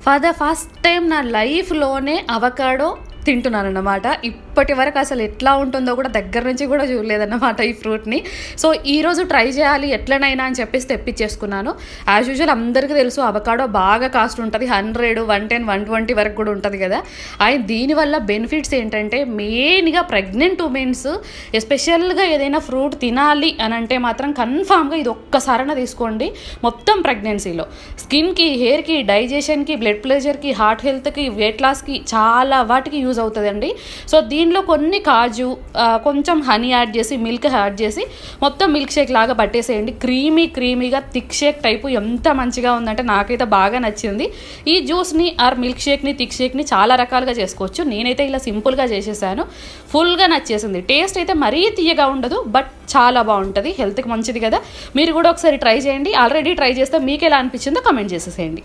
For the first time నా లైఫ్లోనే avocado తింటున్నాను అన్నమాట. ఇప్పటి వరకు అసలు ఎట్లా ఉంటుందో కూడా దగ్గర నుంచి కూడా చూడలేదన్నమాట ఈ ఫ్రూట్ని. సో ఈరోజు ట్రై చేయాలి ఎట్లనైనా అని చెప్పేసి తెప్పించేసుకున్నాను. యాజ్ యూజువల్ అందరికీ తెలుసు అవకాడో బాగా కాస్ట్ ఉంటుంది, 100, 110, 120 వరకు కూడా ఉంటుంది కదా. అండ్ దీనివల్ల బెనిఫిట్స్ ఏంటంటే మెయిన్గా ప్రెగ్నెంట్ ఉమెన్స్ ఎస్పెషల్గా ఏదైనా ఫ్రూట్ తినాలి అని అంటే మాత్రం కన్ఫామ్గా ఇది ఒక్కసారైనా తీసుకోండి. మొత్తం ప్రెగ్నెన్సీలో స్కిన్కి, హెయిర్కి, డైజెషన్కి, బ్లడ్ ప్రెషర్కి, హార్ట్ హెల్త్కి, వెయిట్ లాస్కి చాలా వాటికి యూజ్ అవుతుందండి. సో దీనిలో కొన్ని కాజు, కొంచెం హనీ యాడ్ చేసి, మిల్క్ యాడ్ చేసి మొత్తం మిల్క్ షేక్ లాగా పట్టేసేయండి. క్రీమీగా థిక్ షేక్ టైపు ఎంత మంచిగా ఉందంటే నాకైతే బాగా నచ్చింది. ఈ జ్యూస్ని ఆర్ మిల్క్ షేక్ని, థిక్ షేక్ని చాలా రకాలుగా చేసుకోవచ్చు. నేనైతే ఇలా సింపుల్గా చేసేసాను. ఫుల్గా నచ్చేసింది. టేస్ట్ అయితే మరీ తీయగా ఉండదు, బట్ చాలా బాగుంటుంది, హెల్త్కి మంచిది కదా. మీరు కూడా ఒకసారి ట్రై చేయండి. ఆల్రెడీ ట్రై చేస్తే మీకు ఎలా అనిపించిందో కమెంట్ చేసేసేయండి.